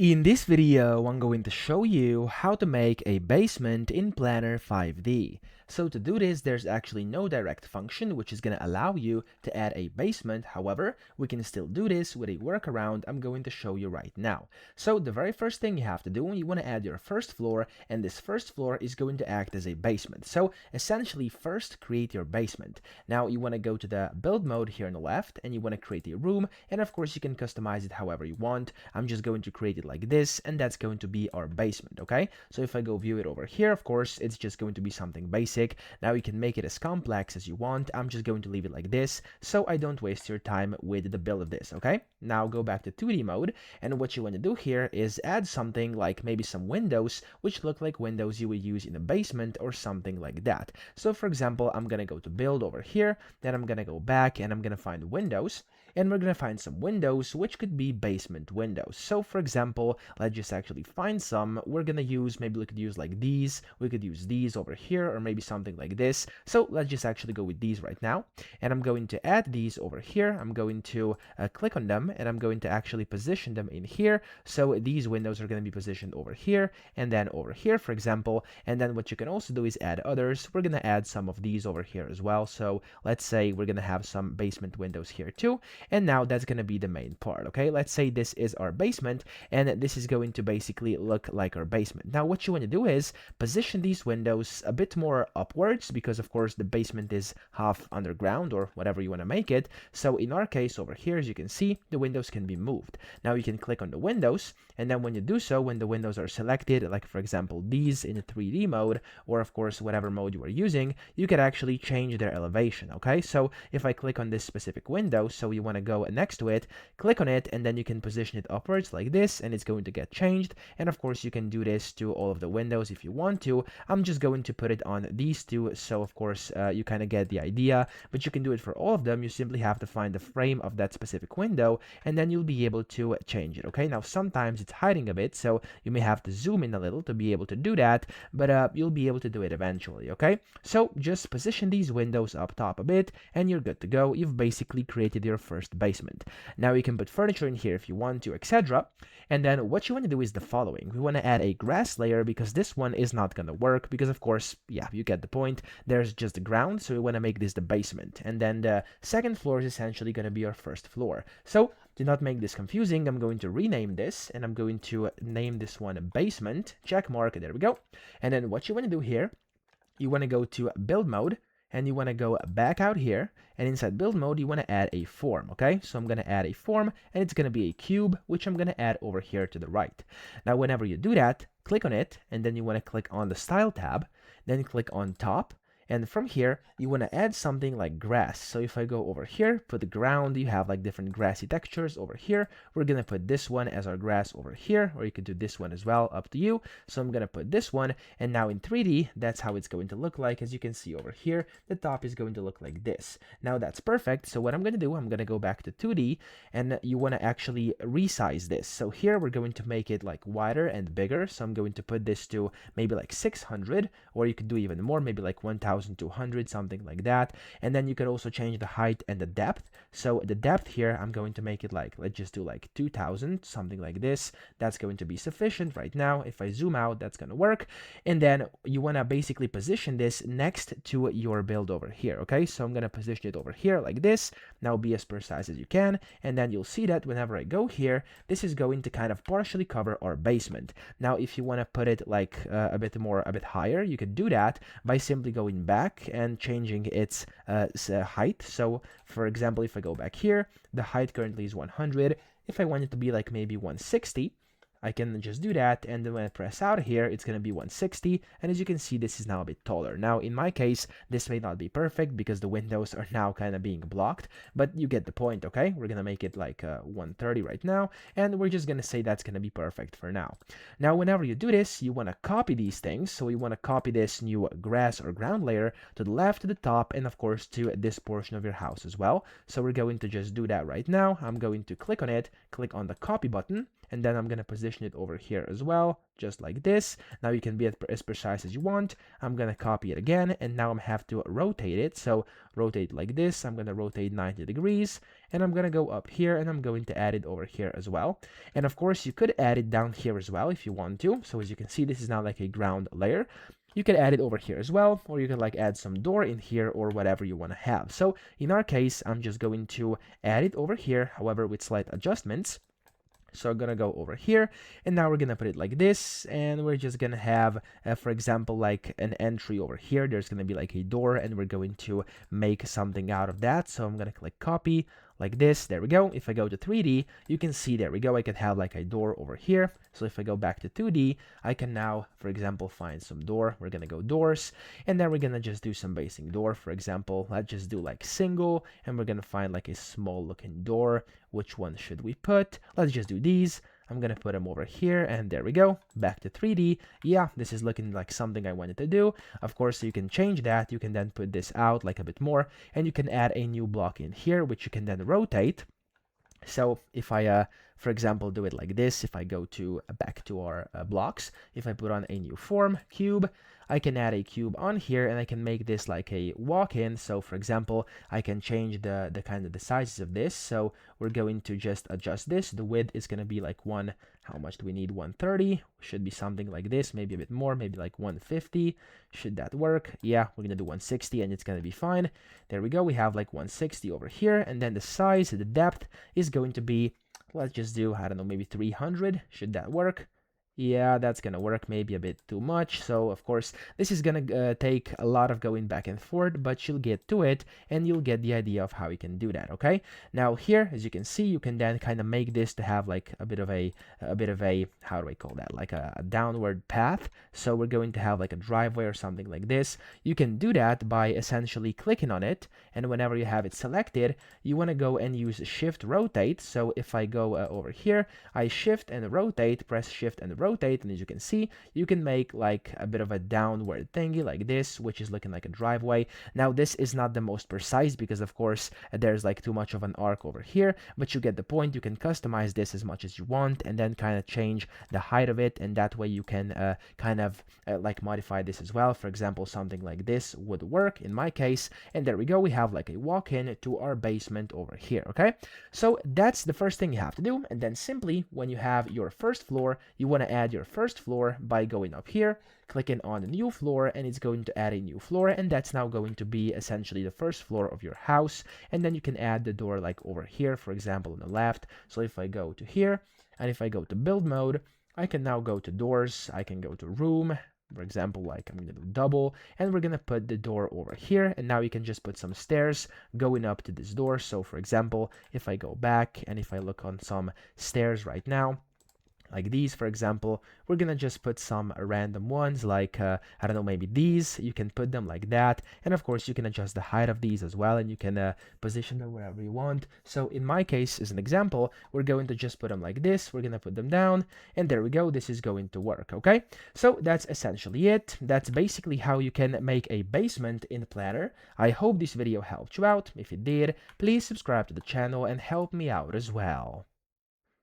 In this video, I'm going to show you how to make a basement in Planner 5D. So to do this, there's actually no direct function which is going to allow you to add a basement. However, we can still do this with a workaround I'm going to show you right now. So the very first thing you have to do, you want to add your first floor, and this first floor is going to act as a basement. So essentially, first create your basement. Now you want to go to the build mode here on the left, and you want to create a room, and of course you can customize it however you want. I'm just going to create it like this, and that's going to be our basement. Okay, so if I go view it over here, of course it's just going to be something basic. Now you can make it as complex as you want. I'm just going to leave it like this so I don't waste your time with the build of this. Okay, now go back to 2D mode, and what you want to do here is add something like maybe some windows which look like windows you would use in a basement or something like that. So for example, I'm gonna go to build over here, then I'm gonna go back and I'm gonna find windows, and we're gonna find some windows which could be basement windows. So for example, let's just actually find some. We're gonna use, maybe we could use like these, we could use these over here, or maybe something like this. So let's just actually go with these right now, and I'm going to add these over here. I'm going to click on them, and I'm going to actually position them in here. So these windows are going to be positioned over here and then over here, for example. And then what you can also do is add others. We're going to add some of these over here as well. So let's say we're going to have some basement windows here too, and now that's going to be the main part. Okay, let's say this is our basement, and this is going to basically look like our basement. Now what you want to do is position these windows a bit more upwards, because of course the basement is half underground or whatever you want to make it. So in our case over here, as you can see, the windows can be moved. Now you can click on the windows, and then when you do so, when the windows are selected, like for example these in 3D mode, or of course whatever mode you are using, you can actually change their elevation. Okay, so if I click on this specific window, so you want to go next to it, click on it, and then you can position it upwards like this, and it's going to get changed. And of course you can do this to all of the windows if you want to. I'm just going to put it on these two, so of course you kind of get the idea, but you can do it for all of them. You simply have to find the frame of that specific window, and then you'll be able to change it. Okay, now sometimes it's hiding a bit, so you may have to zoom in a little to be able to do that, but you'll be able to do it eventually. Okay, so just position these windows up top a bit, and you're good to go. You've basically created your first basement. Now you can put furniture in here if you want to, etc. And then what you want to do is the following. We want to add a grass layer, because this one is not going to work, because of course, yeah, you get the point. There's just the ground, so we want to make this the basement. And then the second floor is essentially going to be our first floor. So to not make this confusing, I'm going to rename this, and I'm going to name this one basement, check mark, there we go. And then what you want to do here, you want to go to build mode, and you want to go back out here, and inside build mode you want to add a form. Okay, so I'm going to add a form, and it's going to be a cube, which I'm going to add over here to the right. Now whenever you do that, click on it, and then you want to click on the style tab, then click on top, and from here you want to add something like grass. So if I go over here, put the ground, you have like different grassy textures over here. We're gonna put this one as our grass over here, or you could do this one as well, up to you. So I'm gonna put this one, and now in 3D that's how it's going to look like. As you can see over here, the top is going to look like this. Now that's perfect. So what I'm gonna do, I'm gonna go back to 2D, and you want to actually resize this. So here we're going to make it like wider and bigger. So I'm going to put this to maybe like 600, or you could do even more, maybe like 1200, something like that. And then you could also change the height and the depth. So the depth here, I'm going to make it like, let's just do like 2000, something like this. That's going to be sufficient right now. If I zoom out, that's going to work. And then you want to basically position this next to your build over here. Okay, so I'm going to position it over here like this. Now be as precise as you can, and then you'll see that whenever I go here, this is going to kind of partially cover our basement. Now if you want to put it like a bit higher, you could do that by simply going back and changing its height. So for example, if I go back here, the height currently is 100. If I want it to be like maybe 160, I can just do that, and then when I press out here, it's going to be 160, and as you can see, this is now a bit taller. Now, in my case, this may not be perfect because the windows are now kind of being blocked, but you get the point. Okay, we're going to make it like 130 right now, and we're just going to say that's going to be perfect for now. Now, whenever you do this, you want to copy these things, so we want to copy this new grass or ground layer to the left, to the top, and of course to this portion of your house as well. So we're going to just do that right now. I'm going to click on it, click on the copy button, and then I'm gonna position it over here as well, just like this. Now you can be as precise as you want. I'm gonna copy it again, and now I'm have to rotate it. So rotate like this. I'm gonna rotate 90 degrees, and I'm gonna go up here, and I'm going to add it over here as well. And of course, you could add it down here as well if you want to. So as you can see, this is now like a ground layer. You can add it over here as well, or you can like add some door in here or whatever you want to have. So in our case, I'm just going to add it over here, however, with slight adjustments. So I'm gonna go over here, and now we're gonna put it like this, and we're just gonna have, for example, like an entry over here. There's gonna be like a door, and we're going to make something out of that. So I'm gonna click copy like this. There we go. If I go to 3D, you can see, there we go, I can have like a door over here. So if I go back to 2D, I can now, for example, find some door. We're gonna go doors, and then we're gonna just do some basic door. For example, let's just do like single, and we're gonna find like a small looking door. Which one should we put? Let's just do these. I'm gonna put them over here, and there we go. Back to 3D. Yeah, this is looking like something I wanted to do. Of course, you can change that. You can then put this out like a bit more, and you can add a new block in here, which you can then rotate. So if I, for example, do it like this, if I go to back to our blocks, if I put on a new form, cube, I can add a cube on here, and I can make this like a walk-in. So for example, I can change the kind of the sizes of this. So we're going to just adjust this. The width is going to be like how much do we need? 130. Should be something like this, maybe a bit more, maybe like 150. Should that work? Yeah, we're gonna do 160, and it's gonna be fine. There we go. We have like 160 over here, and then the size, the depth is going to be, let's just do, I don't know, maybe 300. Should that work? Yeah, that's gonna work, maybe a bit too much. So of course, this is gonna take a lot of going back and forth, but you'll get to it, and you'll get the idea of how you can do that. Okay, now here, as you can see, you can then kind of make this to have like a bit of a how do I call that, like a downward path. So we're going to have like a driveway or something like this. You can do that by essentially clicking on it, and whenever you have it selected, you want to go and use shift rotate. So if I go over here, I shift and rotate, press shift and rotate, and as you can see, you can make like a bit of a downward thingy like this, which is looking like a driveway. Now this is not the most precise because of course there's like too much of an arc over here, but you get the point. You can customize this as much as you want, and then kind of change the height of it, and that way you can kind of like modify this as well. For example, something like this would work in my case, and there we go. We have like a walk-in to our basement over here. Okay, so that's the first thing you have to do, and then simply when you have your first floor, you want to add your first floor by going up here, clicking on a new floor, and it's going to add a new floor, and that's now going to be essentially the first floor of your house. And then you can add the door like over here, for example, on the left. So if I go to here, and if I go to build mode, I can now go to doors, I can go to room, for example, like I'm gonna do double, and we're gonna put the door over here, and now you can just put some stairs going up to this door. So for example, if I go back, and if I look on some stairs right now, like these, for example, we're gonna just put some random ones, like I don't know, maybe these. You can put them like that, and of course you can adjust the height of these as well, and you can position them wherever you want. So in my case, as an example, we're going to just put them like this. We're gonna put them down, and there we go. This is going to work. Okay, so that's essentially it. That's basically how you can make a basement in Planner. I hope this video helped you out. If it did, please subscribe to the channel and help me out as well.